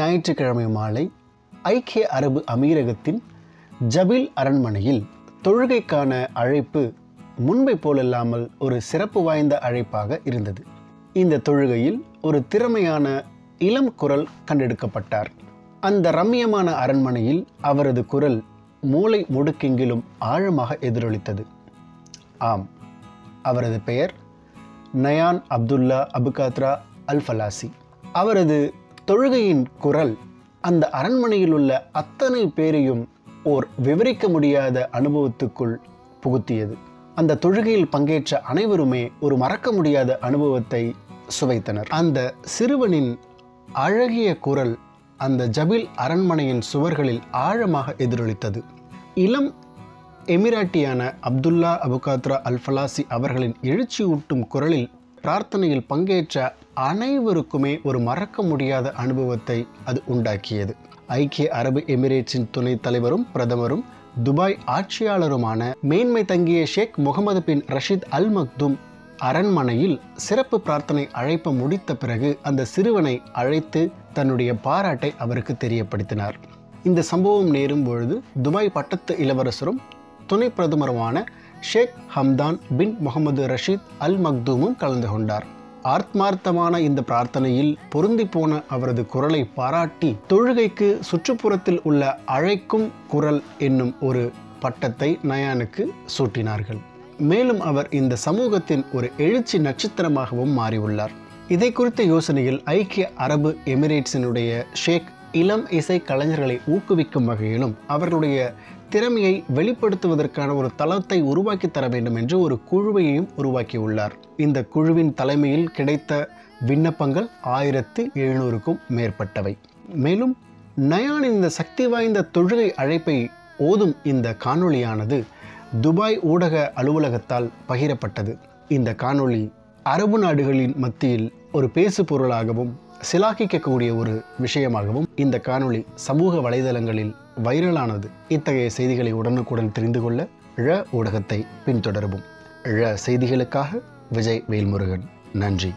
ஞாயிற்றுக்கிழமை மாலை ஐக்கிய அரபு அமீரகத்தின் ஜபில் அரண்மனையில் தொழுகைக்கான அழைப்பு முன்பை போலல்லாமல் ஒரு சிறப்பு வாய்ந்த அழைப்பாக இருந்தது. இந்த தொழுகையில் ஒரு திறமையான இளம் குரல் கண்டெடுக்கப்பட்டார். அந்த ரம்மியமான அரண்மனையில் அவரது குரல் மூளை முடுக்கெங்கிலும் ஆழமாக எதிரொலித்தது. ஆம், அவரது பெயர் நயான் அப்துல்லா அபுகாத்ரா அல் ஃபலாசி. அவரது தொழுகையின் குரல் அந்த அரண்மனையில் உள்ள அத்தனை பேரையும் ஓர் விவரிக்க முடியாத அனுபவத்துக்குள் புகுத்தியது. அந்த தொழுகையில் பங்கேற்ற அனைவருமே ஒரு மறக்க முடியாத அனுபவத்தை சுவைத்தனர். அந்த சிறுவனின் அழகிய குரல் அந்த ஜபில் அரண்மனையின் சுவர்களில் ஆழமாக எதிரொலித்தது. இளம் எமிராட்டியான அப்துல்லா அபுகாத்ரா அல் ஃபலாசி அவர்களின் எழுச்சியூட்டும் குரலில் பிரார்த்தனையில் பங்கேற்ற அனைவருக்குமே ஒரு மறக்க முடியாத அனுபவத்தை அது உண்டாக்கியது. ஐக்கிய அரபு எமிரேட்ஸின் துணைத் தலைவரும் பிரதமரும் துபாய் ஆட்சியாளருமான மேன்மை தங்கிய ஷேக் முகமது பின் ரஷீத் அல் மக்தும் அரண்மனையில் சிறப்பு பிரார்த்தனை அழைப்ப முடித்த பிறகு அந்த சிறுவனை அழைத்து தன்னுடைய பாராட்டை அவருக்கு தெரியப்படுத்தினார். இந்த சம்பவம் நேரும் பொழுது துபாய் பட்டத்து இளவரசரும் துணை பிரதமருமான ஷேக் ஹம்தான் பின் முகமது ரஷீத் அல் மக்தூமும் கலந்து கொண்டார். ஆத்மார்த்தமான இந்த பிரார்த்தனையில் பொருந்தி போன அவரது குரலை பாராட்டி தொழுகைக்கு சுற்றுப்புறத்தில் உள்ள அழைக்கும் குரல் என்னும் ஒரு பட்டத்தை நயானுக்கு சூட்டினார்கள். மேலும் அவர் இந்த சமூகத்தின் ஒரு எழுச்சி நட்சத்திரமாகவும் மாறியுள்ளார். இதை குறித்த யோசனையில் ஐக்கிய அரபு எமிரேட்ஸினுடைய ஷேக் இளம் இசை கலைஞர்களை ஊக்குவிக்கும் வகையிலும் அவர்களுடைய திறமையை வெளிப்படுத்துவதற்கான ஒரு தளத்தை உருவாக்கி தர வேண்டும் என்று ஒரு குழுவையும் உருவாக்கியுள்ளார். இந்த குழுவின் தலைமையில் கிடைத்த விண்ணப்பங்கள் 1700க்கும் மேற்பட்டவை. மேலும் நயானின் இந்த சக்தி வாய்ந்த தொழுகை அழைப்பை ஓதும் இந்த காணொளியானது துபாய் ஊடக அலுவலகத்தால் பகிரப்பட்டது. இந்த காணொளி அரபு நாடுகளின் மத்தியில் ஒரு பேசு பொருளாகவும் சிலாகிக்கக்கூடிய ஒரு விஷயமாகவும் இந்த காணொளி சமூக வலைதளங்களில் வைரலானது. இத்தகைய செய்திகளை உடனுக்குடன் தெரிந்து கொள்ள ஊடகத்தை பின்தொடரவும். செய்திகளுக்காக விஜய் வேல்முருகன். நன்றி.